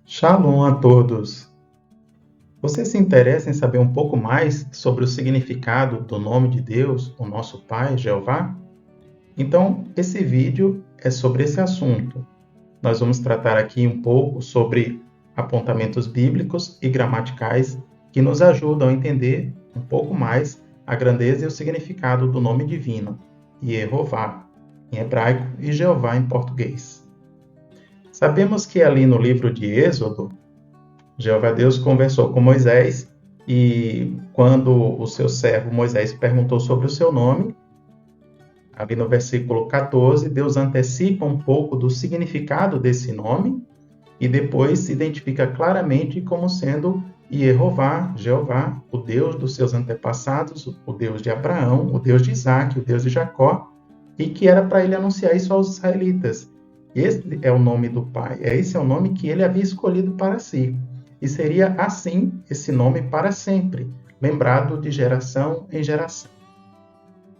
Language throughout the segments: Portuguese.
Shalom a todos! Você se interessa em saber um pouco mais sobre o significado do nome de Deus, o nosso Pai, Jeová? Então, esse vídeo é sobre esse assunto. Nós vamos tratar aqui um pouco sobre apontamentos bíblicos e gramaticais que nos ajudam a entender um pouco mais a grandeza e o significado do nome divino, Yehová, em hebraico, e Jeová em português. Sabemos que ali no livro de Êxodo, Jeová Deus conversou com Moisés e quando o seu servo Moisés perguntou sobre o seu nome, ali no versículo 14, Deus antecipa um pouco do significado desse nome e depois se identifica claramente como sendo Yehová, Jeová, o Deus dos seus antepassados, o Deus de Abraão, o Deus de Isaac, o Deus de Jacó, e que era para ele anunciar isso aos israelitas. Esse é o nome do Pai, esse é o nome que ele havia escolhido para si. E seria assim esse nome para sempre, lembrado de geração em geração.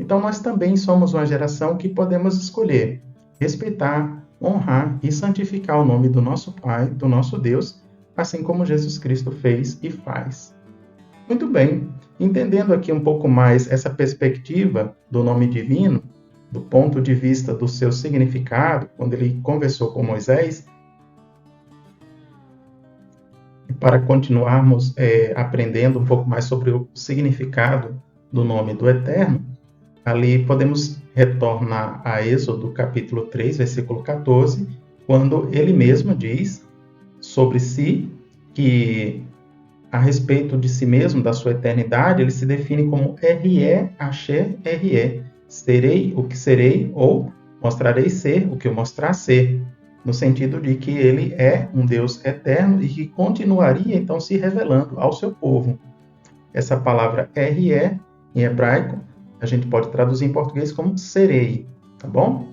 Então nós também somos uma geração que podemos escolher respeitar, honrar e santificar o nome do nosso Pai, do nosso Deus, assim como Jesus Cristo fez e faz. Muito bem, entendendo aqui um pouco mais essa perspectiva do nome divino, do ponto de vista do seu significado, quando ele conversou com Moisés, para continuarmos aprendendo um pouco mais sobre o significado do nome do Eterno, ali podemos retornar a Êxodo capítulo 3, versículo 14, quando ele mesmo diz sobre si que, a respeito de si mesmo, da sua eternidade, ele se define como R-E, Asher, R-E, serei o que serei, ou mostrarei ser o que eu mostrar ser, no sentido de que ele é um Deus eterno e que continuaria, então, se revelando ao seu povo. Essa palavra R-E, em hebraico, a gente pode traduzir em português como serei, tá bom?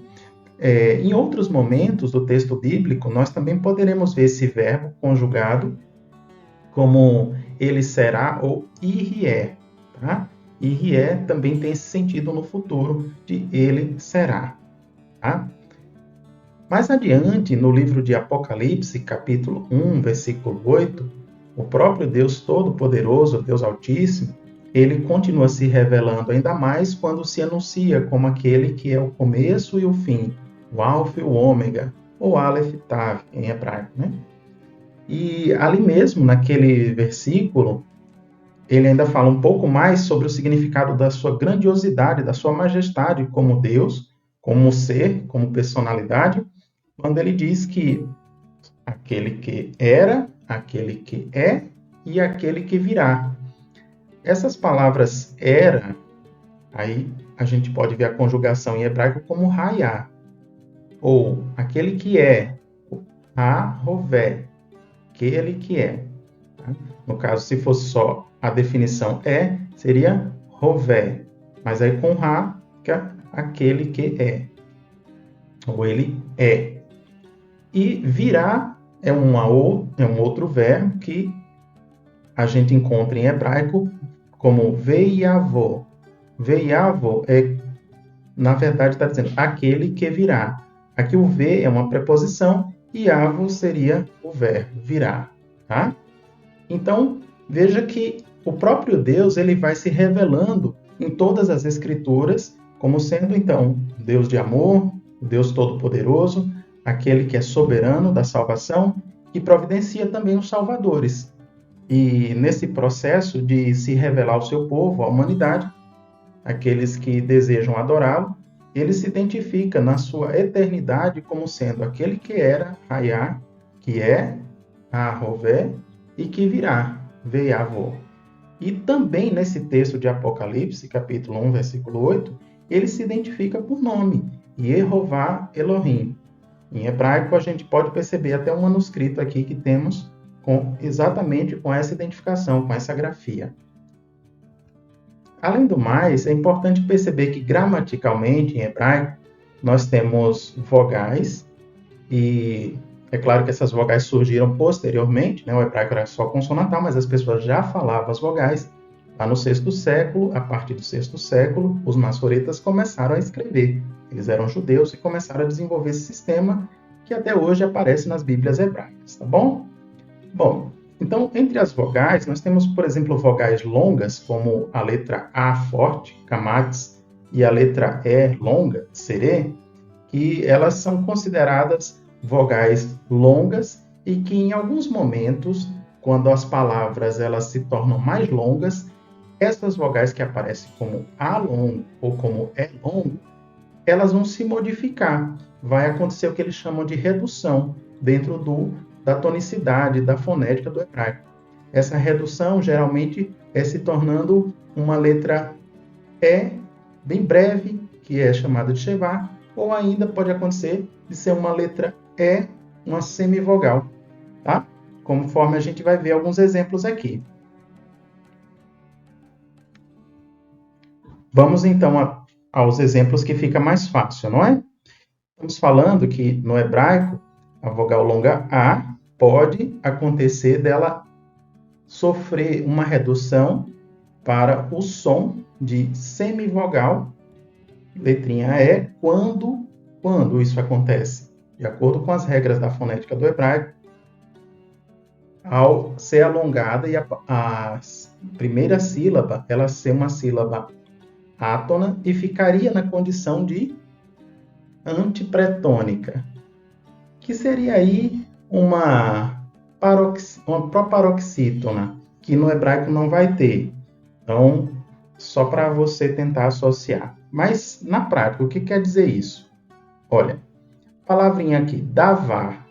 Em outros momentos do texto bíblico, nós também poderemos ver esse verbo conjugado como ele será ou irie, tá? Irie também tem esse sentido no futuro de ele será, tá? Mais adiante, no livro de Apocalipse, capítulo 1, versículo 8, o próprio Deus Todo-Poderoso, Deus Altíssimo, ele continua se revelando ainda mais quando se anuncia como aquele que é o começo e o fim, o Alfa e o Ômega, ou Aleph Tav, em hebraico, né? E ali mesmo, naquele versículo, ele ainda fala um pouco mais sobre o significado da sua grandiosidade, da sua majestade como Deus, como ser, como personalidade, quando ele diz que aquele que era, aquele que é e aquele que virá. Essas palavras era, aí a gente pode ver a conjugação em hebraico como raiá, ou aquele que é, ha-rové, aquele que é. Tá? No caso, se fosse só a definição é, seria rové, mas aí com ra, fica aquele que é, ou ele é. E virá é um outro verbo que a gente encontra em hebraico como veiavô. Veiavô na verdade, está dizendo aquele que virá. Aqui o ve é uma preposição e avo seria o verbo virá, tá? Então, veja que o próprio Deus ele vai se revelando em todas as Escrituras como sendo, então, Deus de amor, Deus Todo-Poderoso, aquele que é soberano da salvação e providencia também os salvadores. E nesse processo de se revelar ao seu povo, à humanidade, aqueles que desejam adorá-lo, ele se identifica na sua eternidade como sendo aquele que era, Hayá, que é, Ahrové, e que virá, Veiavô. E também nesse texto de Apocalipse, capítulo 1, versículo 8, ele se identifica por nome, Yehová Elohim. Em hebraico, a gente pode perceber até um manuscrito aqui que temos exatamente com essa identificação, com essa grafia. Além do mais, é importante perceber que gramaticalmente, em hebraico, nós temos vogais, e é claro que essas vogais surgiram posteriormente, né? O hebraico era só consonantal, mas as pessoas já falavam as vogais. Lá no 6º século, a partir do 6º século, os maçoretas começaram a escrever. Eles eram judeus e começaram a desenvolver esse sistema que até hoje aparece nas Bíblias hebraicas, tá bom? Bom, então, entre as vogais, nós temos, por exemplo, vogais longas, como a letra A forte, kamates, e a letra E longa, serê, que elas são consideradas vogais longas e que em alguns momentos, quando as palavras elas se tornam mais longas, essas vogais que aparecem como A longo ou como E longo, elas vão se modificar. Vai acontecer o que eles chamam de redução dentro da tonicidade, da fonética do hebraico. Essa redução geralmente é se tornando uma letra E bem breve, que é chamada de Shevá, ou ainda pode acontecer de ser uma letra E, uma semivogal, tá? Conforme a gente vai ver alguns exemplos aqui. Vamos então aos exemplos que fica mais fácil, não é? Estamos falando que no hebraico, a vogal longa A pode acontecer dela sofrer uma redução para o som de semivogal, letrinha E, quando isso acontece? De acordo com as regras da fonética do hebraico, ao ser alongada e a primeira sílaba ela ser uma sílaba átona e ficaria na condição de antipretônica, que seria aí uma proparoxítona, que no hebraico não vai ter. Então, só para você tentar associar. Mas, na prática, o que quer dizer isso? Olha, palavrinha aqui, davar,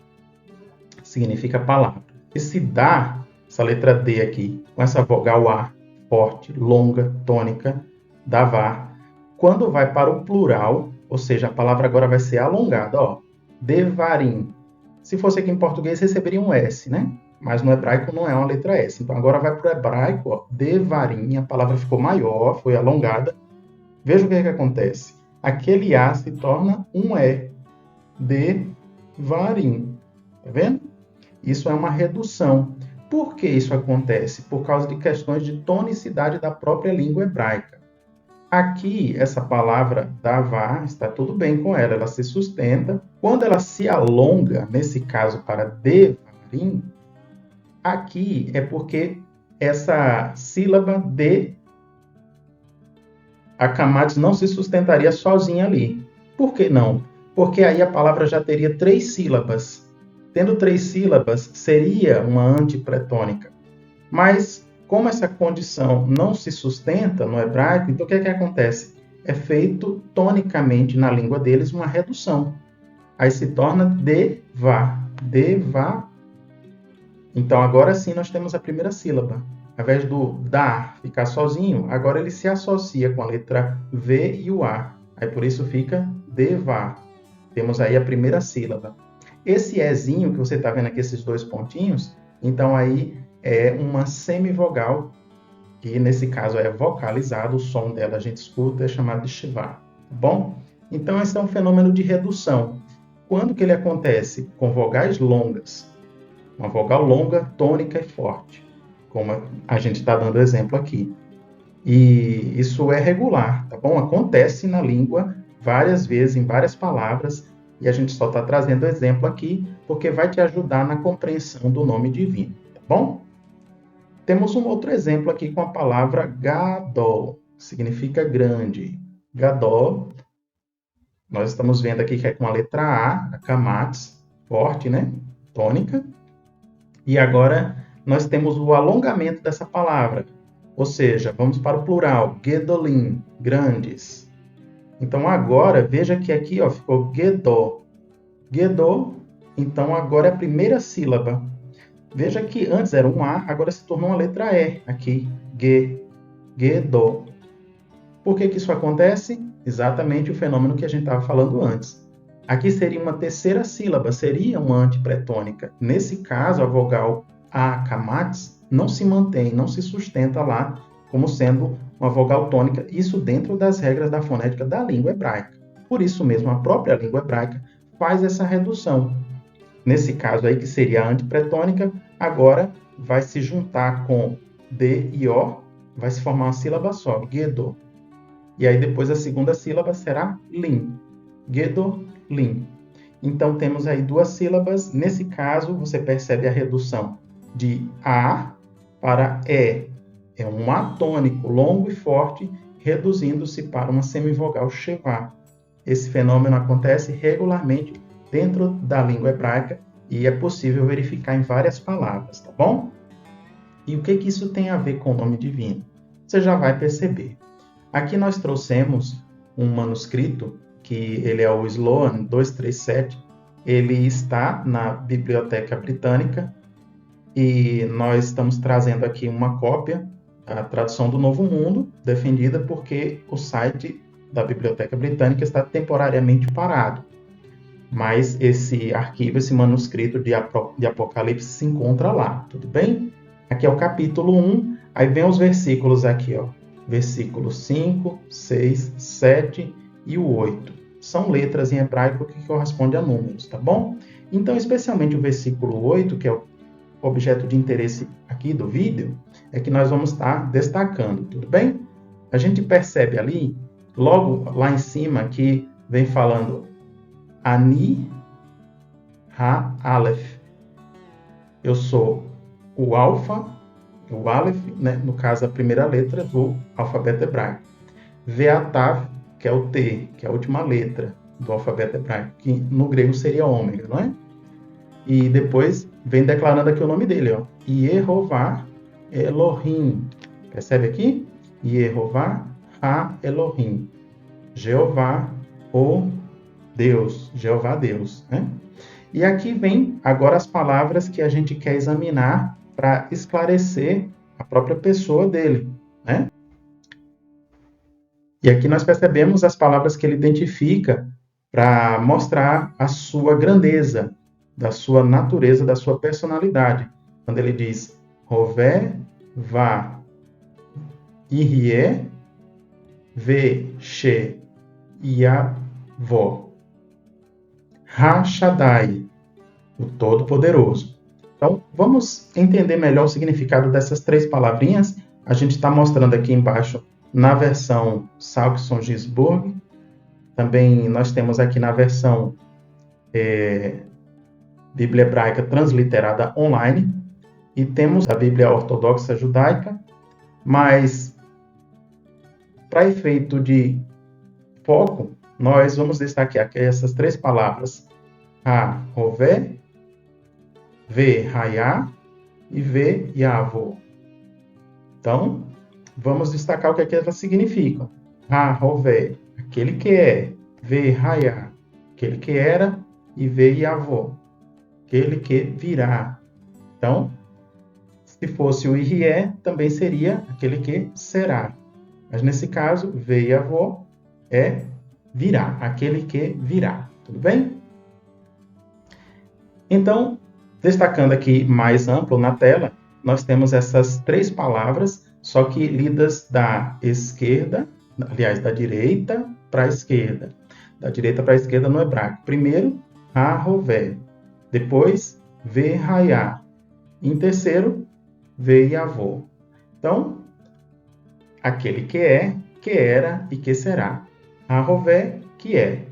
significa palavra. Esse dá, essa letra D aqui, com essa vogal A, forte, longa, tônica, davar, quando vai para o plural, ou seja, a palavra agora vai ser alongada, ó, devarim. Se fosse aqui em português, receberia um S, né? Mas no hebraico não é uma letra S. Então agora vai para o hebraico, ó, devarim, a palavra ficou maior, foi alongada. Veja o que acontece. Aquele A se torna um E, devarim. Tá vendo? Isso é uma redução. Por que isso acontece? Por causa de questões de tonicidade da própria língua hebraica. Aqui, essa palavra davar, está tudo bem com ela, ela se sustenta. Quando ela se alonga, nesse caso para devarim, aqui é porque essa sílaba de acamados não se sustentaria sozinha ali. Por que não? Porque aí a palavra já teria 3 sílabas. Tendo 3 sílabas, seria uma antipretônica. Mas, como essa condição não se sustenta no hebraico, então o que acontece? É feito tonicamente na língua deles uma redução. Aí se torna deva, deva. Então, agora sim nós temos a primeira sílaba. Ao invés do dar ficar sozinho, agora ele se associa com a letra V e o A. Aí por isso fica deva. Temos aí a primeira sílaba. Esse Ezinho que você está vendo aqui, esses 2 pontinhos, então aí é uma semivogal, que nesse caso é vocalizado, o som dela a gente escuta, é chamado de Shivá, tá bom? Então esse é um fenômeno de redução. Quando que ele acontece? Com vogais longas. Uma vogal longa, tônica e forte, como a gente está dando exemplo aqui. E isso é regular, tá bom? Acontece na língua várias vezes, em várias palavras, e a gente só está trazendo exemplo aqui, porque vai te ajudar na compreensão do nome divino, tá bom? Temos um outro exemplo aqui com a palavra gadol, que significa grande. Gadol, nós estamos vendo aqui que é com a letra A, a kamates, forte, né? Tônica. E agora nós temos o alongamento dessa palavra, ou seja, vamos para o plural, gedolim, grandes. Então agora, veja que aqui ó, ficou gedó. Gedó, então agora é a primeira sílaba. Veja que antes era um A, agora se tornou uma letra E aqui, ge, gedó. Por que isso acontece? Exatamente o fenômeno que a gente estava falando antes. Aqui seria uma terceira sílaba, seria uma antipretônica. Nesse caso, a vogal A, kamates, não se mantém, não se sustenta lá como sendo uma vogal tônica, isso dentro das regras da fonética da língua hebraica. Por isso mesmo, a própria língua hebraica faz essa redução. Nesse caso aí, que seria a antipretônica, agora vai se juntar com D e O, vai se formar uma sílaba só, gedó. E aí depois a segunda sílaba será lim, gedó, lim. Então, temos aí duas sílabas. Nesse caso, você percebe a redução de A para E. É um A tônico longo e forte, reduzindo-se para uma semivogal shevá. Esse fenômeno acontece regularmente dentro da língua hebraica e é possível verificar em várias palavras, tá bom? E o que isso tem a ver com o nome divino? Você já vai perceber. Aqui nós trouxemos um manuscrito, que ele é o Sloan 237, ele está na Biblioteca Britânica e nós estamos trazendo aqui uma cópia, a tradução do Novo Mundo, defendida porque o site da Biblioteca Britânica está temporariamente parado. Mas esse arquivo, esse manuscrito de Apocalipse se encontra lá, tudo bem? Aqui é o capítulo 1, aí vem os versículos aqui, ó. Versículos 5, 6, 7 e o 8. São letras em hebraico que correspondem a números, tá bom? Então, especialmente o versículo 8, que é o objeto de interesse aqui do vídeo, é que nós vamos estar destacando, tudo bem? A gente percebe ali, logo lá em cima, que vem falando Ani Ha-Aleph. Eu sou o alfa, o Aleph, né? No caso, a primeira letra do alfabeto hebraico. Ve'atav, que é o T, que é a última letra do alfabeto hebraico, que no grego seria ômega, não é? E depois vem declarando aqui o nome dele, ó. Yehová Elohim. Percebe aqui? Yehová Ha-Elohim. Jeová, o Deus. Jeová, Deus, né? E aqui vem agora as palavras que a gente quer examinar para esclarecer a própria pessoa dele, né? E aqui nós percebemos as palavras que ele identifica para mostrar a sua grandeza, da sua natureza, da sua personalidade. Quando ele diz Rové, Vá, Irie, Ve, She, Yavó. Ha-Shaddai, o Todo-Poderoso. Então, vamos entender melhor o significado dessas três palavrinhas. A gente está mostrando aqui embaixo na versão Saxon-Gizburg. Também nós temos aqui na versão Bíblia Hebraica Transliterada Online. E temos a Bíblia Ortodoxa Judaica. Mas, para efeito de foco, nós vamos destacar aqui essas três palavras. Ha-Rové, Ve-Hayá e Ve-Yavó. Então, vamos destacar o que elas significam. Ha-Rové, aquele que é. Ve-Hayá, aquele que era. E Ve-Yavó, aquele que virá. Então, se fosse o Irie, também seria aquele que será. Mas nesse caso, Ve-Yavó é virá, aquele que virá. Tudo bem? Então, destacando aqui mais amplo na tela, nós temos essas três palavras, só que lidas da esquerda, aliás, da direita para a esquerda. Da direita para a esquerda no hebraico. Primeiro, Ha-Rové. Depois, Ve-Hayá. Em terceiro, Ve-Yavó. Então, aquele que é, que era e que será. Ha-Rové, que é.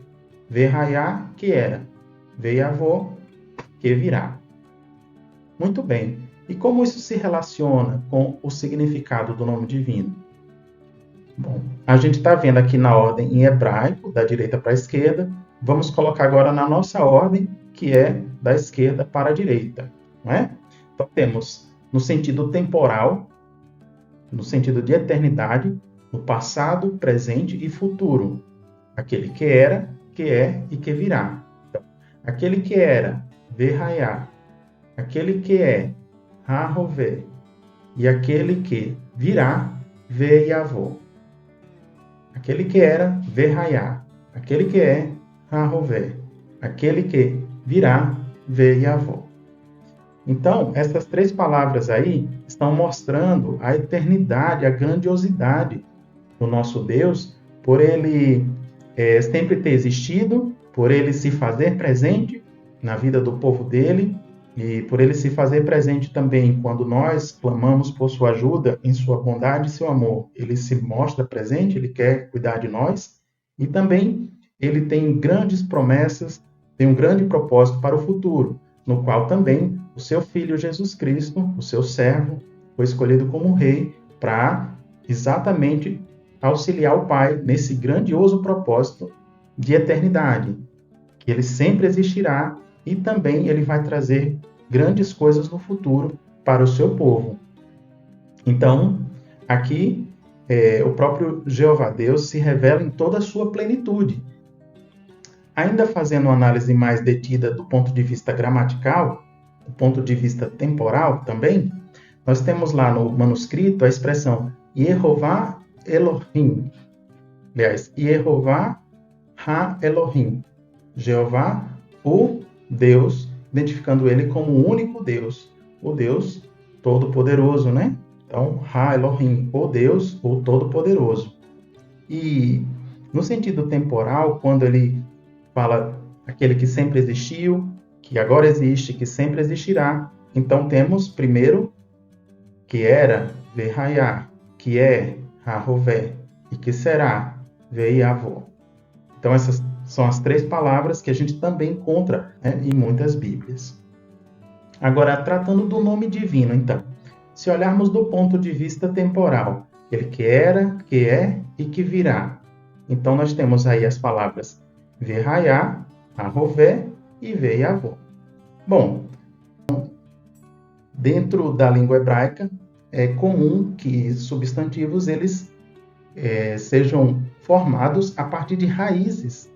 Ve-Hayá, que era. Ve-Yavó, que virá. Muito bem. E como isso se relaciona com o significado do nome divino? Bom, a gente está vendo aqui na ordem em hebraico, da direita para a esquerda. Vamos colocar agora na nossa ordem, que é da esquerda para a direita, não é? Então, temos no sentido temporal, no sentido de eternidade, no passado, presente e futuro. Aquele que era, que é e que virá. Então, aquele que era, Ve-Hayá. Aquele que é, Ha-Rové. E aquele que virá, Ve-Yavó. Aquele que era, Ve-Hayá. Aquele que é, Ha-Rové. Aquele que virá, Ve-Yavó. Então, essas três palavras aí estão mostrando a eternidade, a grandiosidade do nosso Deus, por ele sempre ter existido, por ele se fazer presente na vida do povo dele, e por ele se fazer presente também quando nós clamamos por sua ajuda, em sua bondade e seu amor. Ele se mostra presente, ele quer cuidar de nós, e também ele tem grandes promessas tem um grande propósito para o futuro, no qual também o seu Filho Jesus Cristo, o seu servo, foi escolhido como rei para exatamente auxiliar o Pai nesse grandioso propósito de eternidade, que ele sempre existirá e também ele vai trazer grandes coisas no futuro para o seu povo. Então, aqui, o próprio Jeová Deus se revela em toda a sua plenitude. Ainda fazendo uma análise mais detida do ponto de vista gramatical, do ponto de vista temporal também, nós temos lá no manuscrito a expressão Yehová Elohim. Aliás, Yehová Ha-Elohim. Jeová, o Deus, identificando ele como o único Deus, o Deus Todo-Poderoso, né? Então, Ha-Elohim, o Deus, o Todo-Poderoso. E no sentido temporal, quando ele fala aquele que sempre existiu, que agora existe, que sempre existirá, então temos primeiro que era, Vehayá, que é, Ha-Rové, e que será, Veiavó. Então essas são as 3 palavras que a gente também encontra, né, em muitas Bíblias. Agora, tratando do nome divino, então, se olharmos do ponto de vista temporal, ele que era, que é e que virá. Então nós temos aí as palavras Vehayá, Ha-Rové e Veiavó. Bom, dentro da língua hebraica, é comum que substantivos eles sejam formados a partir de raízes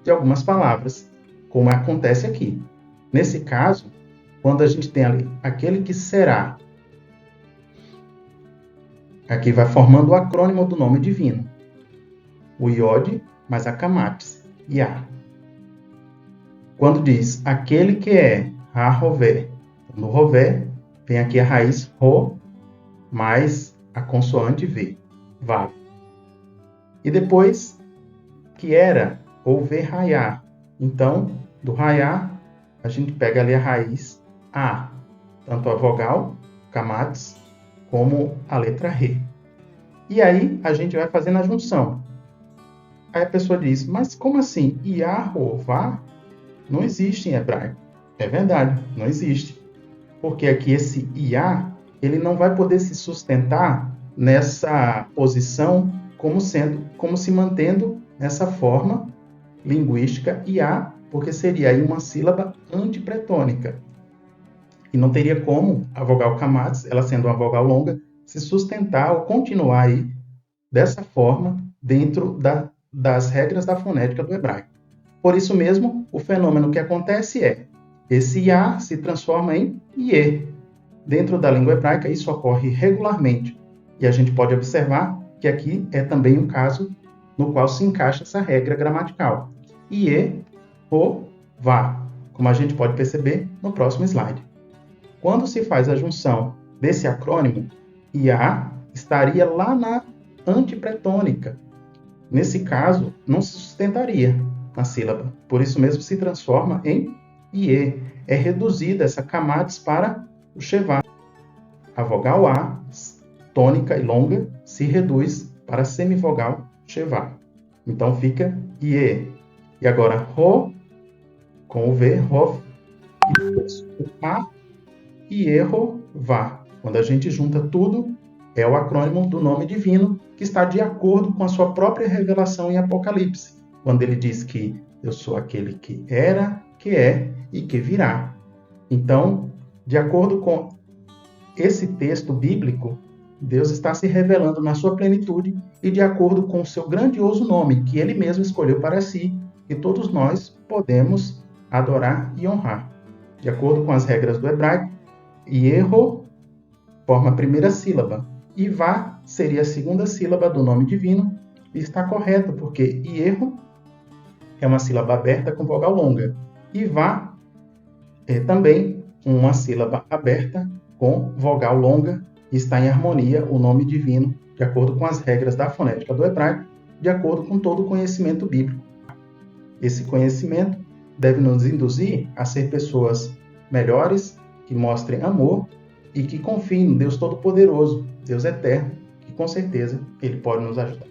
de algumas palavras, como acontece aqui. Nesse caso, quando a gente tem ali aquele que será, aqui vai formando o acrônimo do nome divino. O Iod mais a Kamatis, Yah. Quando diz aquele que é, Ha-Rové, no Rové, vem aqui a raiz Ro mais a consoante V, Vav. E depois, que era, ou Vehayá. Então, do Rayá, a gente pega ali a raiz A, tanto a vogal, Kamatis, como a letra Re. E aí, a gente vai fazendo a junção. Aí a pessoa diz, mas como assim? Yahová não existe em hebraico. É verdade, não existe. Porque aqui esse Iá, ele não vai poder se sustentar nessa posição como se mantendo nessa forma linguística Iá, porque seria aí uma sílaba antipretônica. E não teria como a vogal Kamatis, ela sendo uma vogal longa, se sustentar ou continuar aí dessa forma dentro das regras da fonética do hebraico. Por isso mesmo, o fenômeno que acontece é esse Iá se transforma em Iê. Dentro da língua hebraica, isso ocorre regularmente. E a gente pode observar que aqui é também um caso no qual se encaixa essa regra gramatical. Iê, Ro, Vá, como a gente pode perceber no próximo slide. Quando se faz a junção desse acrônimo, Iá estaria lá na antipretônica. Nesse caso, não se sustentaria na sílaba. Por isso mesmo se transforma em Iê. É reduzida essa Kamatis para o Shevá. A vogal A, tônica e longa, se reduz para a semivogal Shevá. Então fica Iê. E agora Ro, com o V, Rov, e depois o A, Iê-Ro, Vá. Quando a gente junta tudo, é o acrônimo do nome divino que está de acordo com a sua própria revelação em Apocalipse, quando ele diz que eu sou aquele que era, que é e que virá. Então, de acordo com esse texto bíblico, Deus está se revelando na sua plenitude e de acordo com o seu grandioso nome, que ele mesmo escolheu para si, e todos nós podemos adorar e honrar. De acordo com as regras do hebraico, Iê-Ro forma a primeira sílaba, e Vá seria a segunda sílaba do nome divino, e está correto, porque Iê-Ro é uma sílaba aberta com vogal longa, e Vá é também uma sílaba aberta com vogal longa, e está em harmonia o nome divino, de acordo com as regras da fonética do hebraico, de acordo com todo o conhecimento bíblico. Esse conhecimento deve nos induzir a ser pessoas melhores, que mostrem amor e que confiem no Deus Todo-Poderoso, Deus Eterno, que com certeza Ele pode nos ajudar.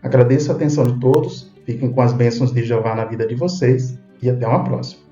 Agradeço a atenção de todos. Fiquem com as bênçãos de Jeová na vida de vocês e até uma próxima.